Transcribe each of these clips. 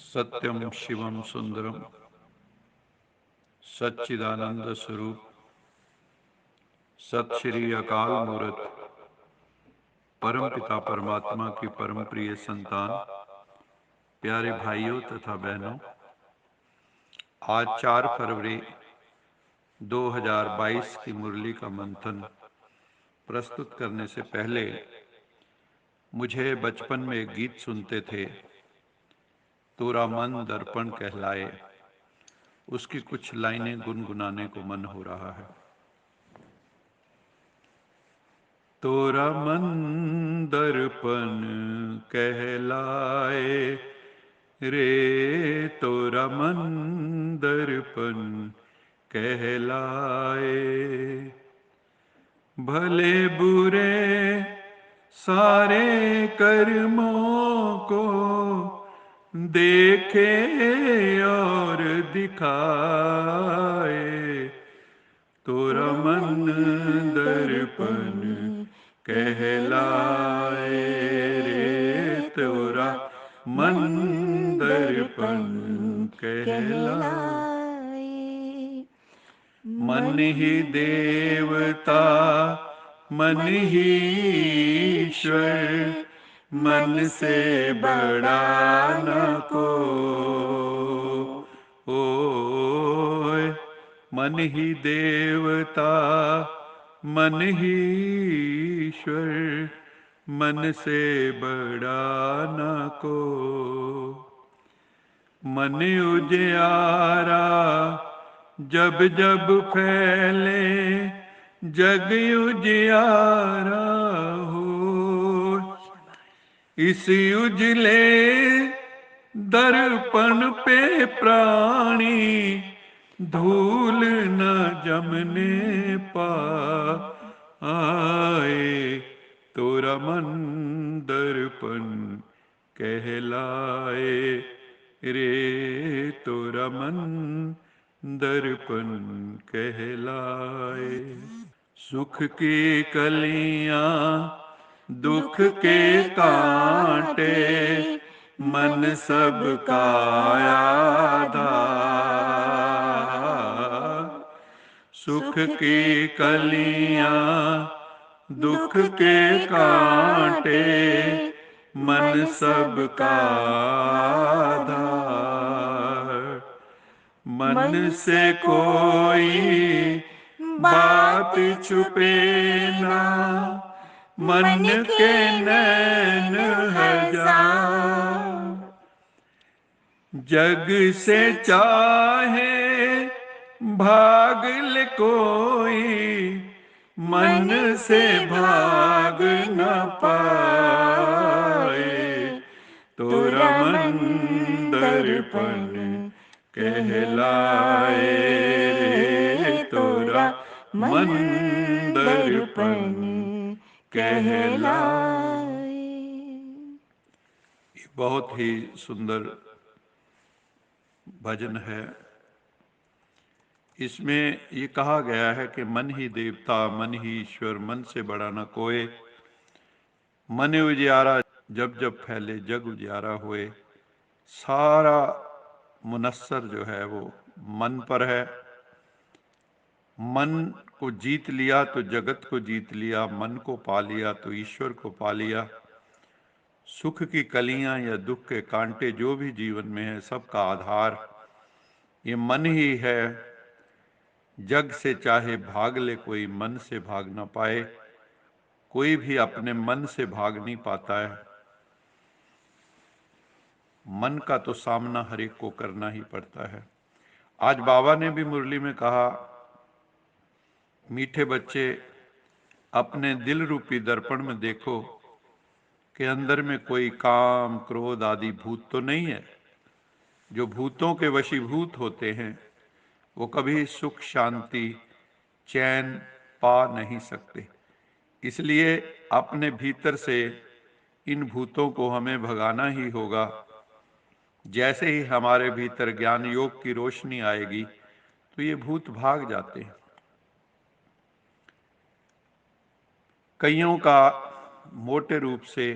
सत्यम शिवम सुंदरम सच्चिदानंद स्वरूप सत श्री अकाल मूर्त परम पिता परमात्मा की परम प्रिय संतान, प्यारे भाइयों तथा बहनों, आज 4 फरवरी 2022 की मुरली का मंथन प्रस्तुत करने से पहले मुझे बचपन में एक गीत सुनते थे, तोरा मन दर्पण कहलाए। उसकी कुछ लाइनें गुनगुनाने को मन हो रहा है। तोरा मन दर्पण कहलाए रे, तोरा मन दर्पण कहलाए। भले बुरे सारे कर्मों को देखे और दिखाए। तोरा मन दर्पण कहलाए रे, तोरा मन दर्पण कहलाए। मन ही देवता मन ही ईश्वर, मन से बड़ा न को। मन ही देवता मन ही ईश्वर, मन से बड़ा न को। मन उजियारा जब जब फैले, जग उजियारा हो। इस उजले दर्पण पे प्राणी धूल न जमने पाए। तोरा मन दर्पण कहलाए रे, तोरा मन दर्पण कहलाए। सुख की कलियां दुख के कांटे, मन सबका आधार। सुख की कलियां दुख के कांटे, मन सबका आधार। मन से कोई बात छुपे ना, मन के नैन हजार। जग से चाहे भाग ले कोई, मन से भाग न पाए। तोरा मन दर्पण कहलाए रे, तोरा मन दर्पण कहलाए। बहुत ही सुंदर भजन है। इसमें ये कहा गया है कि मन ही देवता मन ही ईश्वर, मन से बड़ा न कोई। मन उजियारा जब जब फैले, जग उजियारा हुए। सारा मुनस्सर जो है वो मन पर है। मन को जीत लिया तो जगत को जीत लिया, मन को पा लिया तो ईश्वर को पा लिया। सुख की कलियां या दुख के कांटे जो भी जीवन में है, सबका आधार ये मन ही है। जग से चाहे भाग ले कोई, मन से भाग ना पाए। कोई भी अपने मन से भाग नहीं पाता है। मन का तो सामना हर एक को करना ही पड़ता है। आज बाबा ने भी मुरली में कहा, मीठे बच्चे अपने दिल रूपी दर्पण में देखो कि अंदर में कोई काम क्रोध आदि भूत तो नहीं है। जो भूतों के वशीभूत होते हैं वो कभी सुख शांति चैन पा नहीं सकते। इसलिए अपने भीतर से इन भूतों को हमें भगाना ही होगा। जैसे ही हमारे भीतर ज्ञान योग की रोशनी आएगी तो ये भूत भाग जाते हैं। कईयों का मोटे रूप से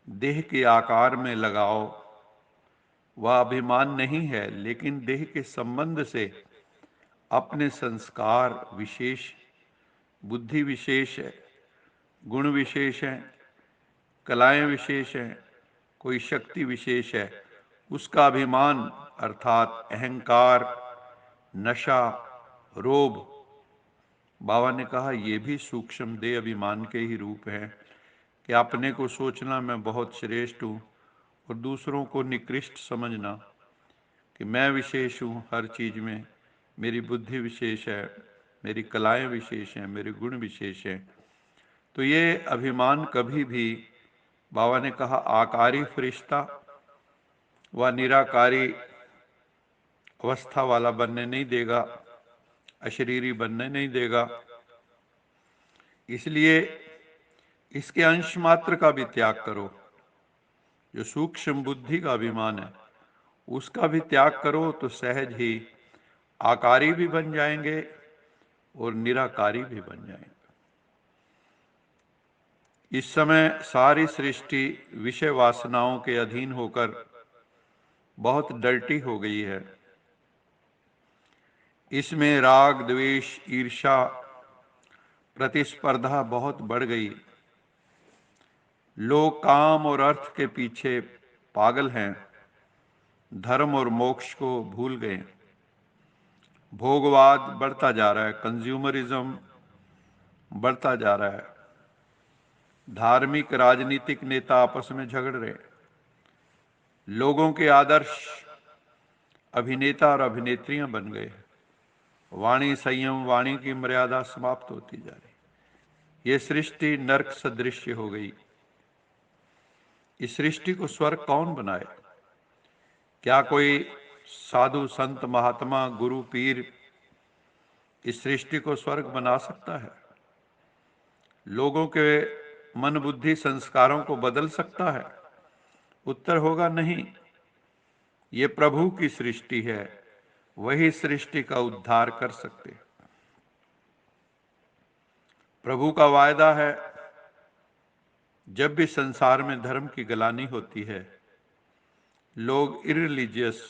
देह के आकार में लगाव वह अभिमान नहीं है, लेकिन देह के संबंध से अपने संस्कार विशेष, बुद्धि विशेष है, गुण विशेष हैं, कलाएं विशेष हैं, कोई शक्ति विशेष है, उसका अभिमान अर्थात अहंकार, नशा, रोब। बाबा ने कहा ये भी सूक्ष्म देह अभिमान के ही रूप हैं कि अपने को सोचना मैं बहुत श्रेष्ठ हूँ और दूसरों को निकृष्ट समझना कि मैं विशेष हूँ हर चीज में, मेरी बुद्धि विशेष है, मेरी कलाएं विशेष हैं, मेरे गुण विशेष हैं। तो ये अभिमान कभी भी, बाबा ने कहा, आकारी फरिश्ता व निराकारी अवस्था वाला बनने नहीं देगा, अशरीरी बनने नहीं देगा। इसलिए इसके अंश मात्र का भी त्याग करो। जो सूक्ष्म बुद्धि का अभिमान है उसका भी त्याग करो तो सहज ही आकारी भी बन जाएंगे और निराकारी भी बन जाएंगे। इस समय सारी सृष्टि विषय वासनाओं के अधीन होकर बहुत डर्टी हो गई है। इसमें राग, द्वेष, ईर्ष्या, प्रतिस्पर्धा बहुत बढ़ गई। लोग काम और अर्थ के पीछे पागल हैं, धर्म और मोक्ष को भूल गए। भोगवाद बढ़ता जा रहा है, कंज्यूमरिज्म बढ़ता जा रहा है। धार्मिक राजनीतिक नेता आपस में झगड़ रहे। लोगों के आदर्श अभिनेता और अभिनेत्रियां बन गए। वाणी संयम, वाणी की मर्यादा समाप्त होती जा रही। ये सृष्टि नरक सदृश्य हो गई। इस सृष्टि को स्वर्ग कौन बनाए? क्या कोई साधु संत महात्मा गुरु पीर इस सृष्टि को स्वर्ग बना सकता है? लोगों के मन बुद्धि संस्कारों को बदल सकता है? उत्तर होगा नहीं। ये प्रभु की सृष्टि है, वही सृष्टि का उद्धार कर सकते। प्रभु का वायदा है, जब भी संसार में धर्म की गलानी होती है, लोग इररिलीजियस,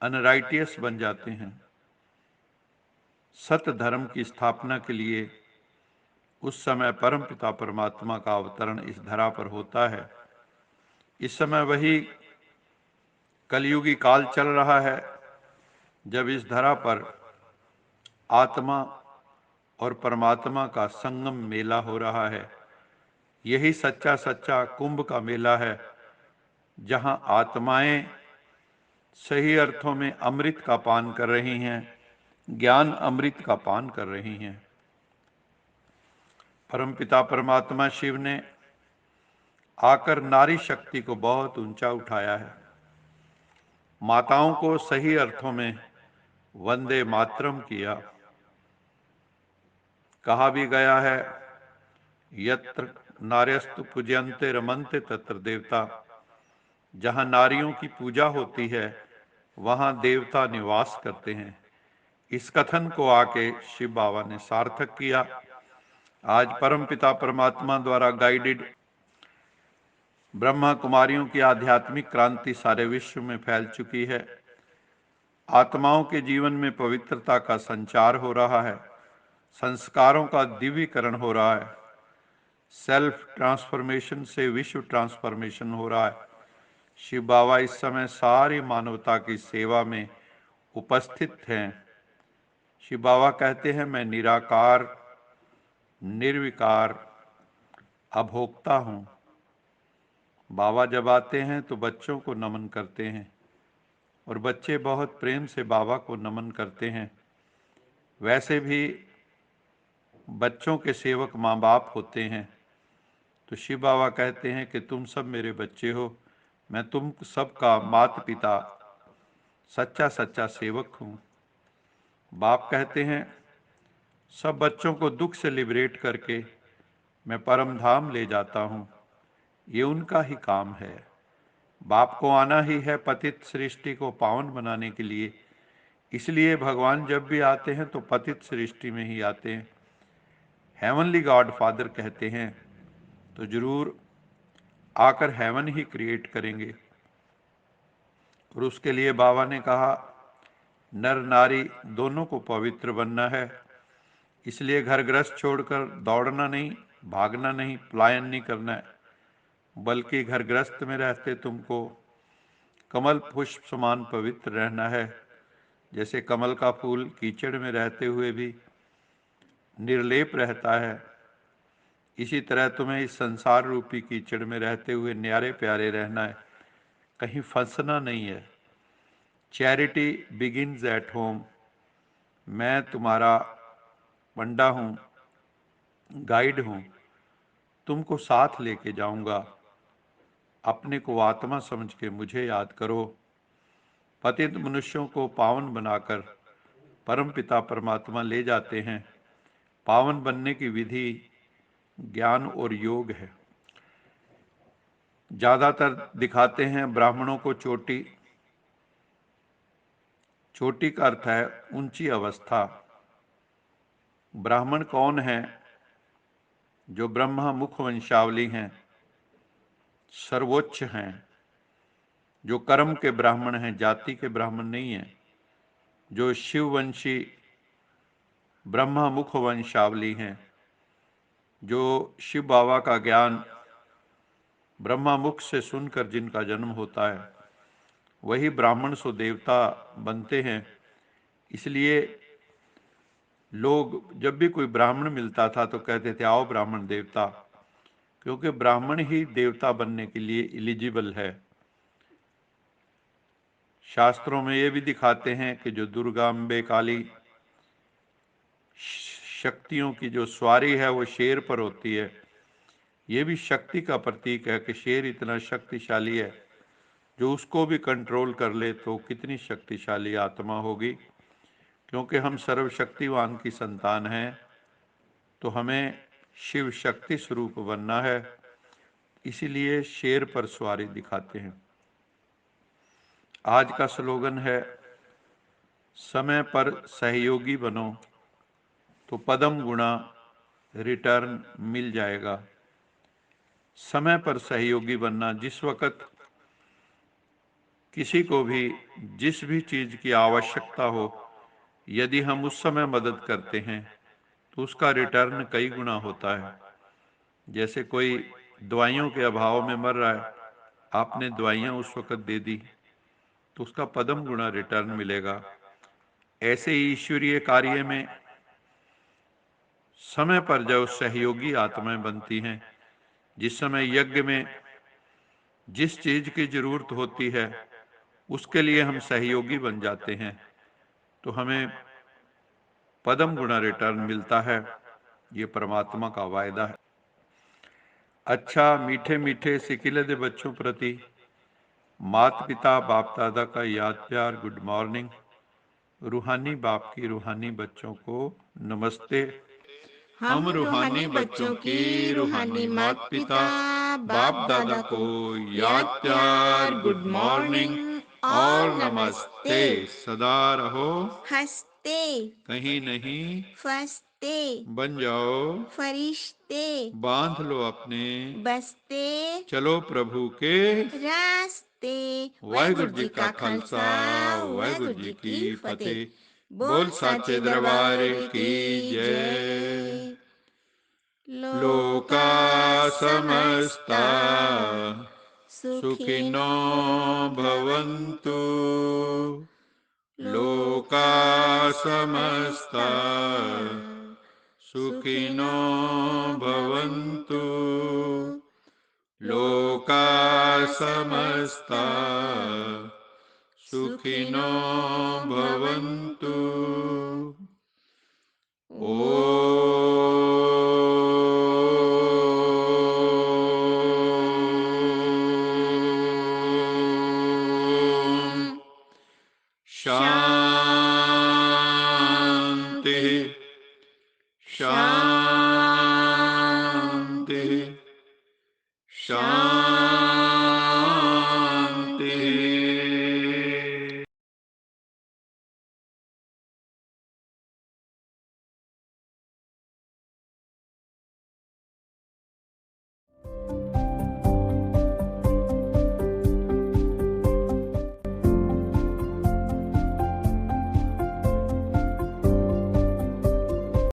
अनराइटियस बन जाते हैं। सत्य धर्म की स्थापना के लिए उस समय परम पिता परमात्मा का अवतरण इस धरा पर होता है। इस समय वही कलयुगी काल चल रहा है जब इस धरा पर आत्मा और परमात्मा का संगम मेला हो रहा है। यही सच्चा सच्चा कुंभ का मेला है, जहां आत्माएं सही अर्थों में अमृत का पान कर रही हैं, ज्ञान अमृत का पान कर रही हैं। परमपिता परमात्मा शिव ने आकर नारी शक्ति को बहुत ऊंचा उठाया है। माताओं को सही अर्थों में वंदे मातरम किया। कहा भी गया है, यत्र नार्यस्तु पूज्यन्ते रमन्ते तत्र देवता। जहां नारियों की पूजा होती है वहां देवता निवास करते हैं। इस कथन को आके शिव बाबा ने सार्थक किया। आज परमपिता परमात्मा द्वारा गाइडेड ब्रह्मा कुमारियों की आध्यात्मिक क्रांति सारे विश्व में फैल चुकी है। आत्माओं के जीवन में पवित्रता का संचार हो रहा है, संस्कारों का दिव्यीकरण हो रहा है, सेल्फ ट्रांसफॉर्मेशन से विश्व ट्रांसफॉर्मेशन हो रहा है। शिव बाबा इस समय सारी मानवता की सेवा में उपस्थित हैं। शिव बाबा कहते हैं, मैं निराकार, निर्विकार, अभोक्ता हूं। बाबा जब आते हैं तो बच्चों को नमन करते हैं और बच्चे बहुत प्रेम से बाबा को नमन करते हैं। वैसे भी बच्चों के सेवक माँ बाप होते हैं। तो शिव बाबा कहते हैं कि तुम सब मेरे बच्चे हो, मैं तुम सबका माता पिता, सच्चा सच्चा सेवक हूं। बाप कहते हैं, सब बच्चों को दुख से लिबरेट करके मैं परम धाम ले जाता हूं। ये उनका ही काम है। बाप को आना ही है पतित सृष्टि को पावन बनाने के लिए। इसलिए भगवान जब भी आते हैं तो पतित सृष्टि में ही आते हैं। हेवनली गॉड फादर कहते हैं तो जरूर आकर हेवन ही क्रिएट करेंगे। और उसके लिए बाबा ने कहा, नर नारी दोनों को पवित्र बनना है। इसलिए घर गृहस्थ छोड़कर दौड़ना नहीं, भागना नहीं, पलायन नहीं करना है, बल्कि घर गृहस्थ में रहते तुमको कमल पुष्प समान पवित्र रहना है। जैसे कमल का फूल कीचड़ में रहते हुए भी निर्लेप रहता है, इसी तरह तुम्हें इस संसार रूपी कीचड़ में रहते हुए न्यारे प्यारे रहना है, कहीं फंसना नहीं है। Charity begins at home. मैं तुम्हारा पंडा हूँ, गाइड हूँ, तुमको साथ लेके जाऊंगा। अपने को आत्मा समझ के मुझे याद करो। पतित मनुष्यों को पावन बनाकर परम पिता परमात्मा ले जाते हैं। पावन बनने की विधि ज्ञान और योग है। ज्यादातर दिखाते हैं ब्राह्मणों को चोटी। चोटी का अर्थ है ऊंची अवस्था। ब्राह्मण कौन है? जो ब्रह्मा मुख वंशावली हैं, सर्वोच्च हैं, जो कर्म के ब्राह्मण हैं, जाति के ब्राह्मण नहीं हैं, जो शिववंशी ब्रह्मा मुख वंशावली हैं, जो शिव बाबा का ज्ञान ब्रह्मा मुख से सुनकर जिनका जन्म होता है, वही ब्राह्मण सो देवता बनते हैं। इसलिए लोग जब भी कोई ब्राह्मण मिलता था तो कहते थे, आओ ब्राह्मण देवता, क्योंकि ब्राह्मण ही देवता बनने के लिए एलिजिबल है। शास्त्रों में ये भी दिखाते हैं कि जो दुर्गा, अम्बे, काली शक्तियों की जो सवारी है वो शेर पर होती है। ये भी शक्ति का प्रतीक है कि शेर इतना शक्तिशाली है, जो उसको भी कंट्रोल कर ले तो कितनी शक्तिशाली आत्मा होगी। क्योंकि हम सर्वशक्तिवान की संतान हैं, तो हमें शिव शक्ति स्वरूप बनना है। इसीलिए शेर पर सवारी दिखाते हैं। आज का स्लोगन है, समय पर सहयोगी बनो तो पदम गुणा रिटर्न मिल जाएगा। समय पर सहयोगी बनना, जिस वक्त किसी को भी जिस भी चीज की आवश्यकता हो, यदि हम उस समय मदद करते हैं तो उसका रिटर्न कई गुना होता है। जैसे कोई दवाइयों के अभाव में मर रहा है, आपने दवाइयां उस वक्त दे दी तो उसका पदम गुना रिटर्न मिलेगा। ऐसे ही ईश्वरीय कार्य में समय पर जो सहयोगी आत्माएं बनती हैं, जिस समय यज्ञ में जिस चीज की जरूरत होती है उसके लिए हम सहयोगी बन जाते हैं, तो हमें पदम गुना रिटर्न मिलता है। ये परमात्मा का वायदा है। अच्छा, मीठे मीठे सिकिले दे बच्चों प्रति माता पिता बाप दादा का याद प्यार गुड मॉर्निंग। रूहानी बाप की रूहानी बच्चों को नमस्ते। हम रूहानी बच्चों की रूहानी माता पिता बाप दादा को याद प्यार गुड मॉर्निंग और नमस्ते। सदा रहो हंसते, कहीं नहीं फंसते, बन जाओ फरिश्ते, बांध लो अपने बसते, चलो प्रभु के रास्ते। वाहिगुरु जी का खालसा वाहिगुरु जी की फतेह। बोल साचे दरबार की जय। लोका समस्ता सुखिनो भवन्तु। लोका समस्ता सुखिनो भवन्तु। लोका समस्ता सुखिनो भवन्तु। शांति।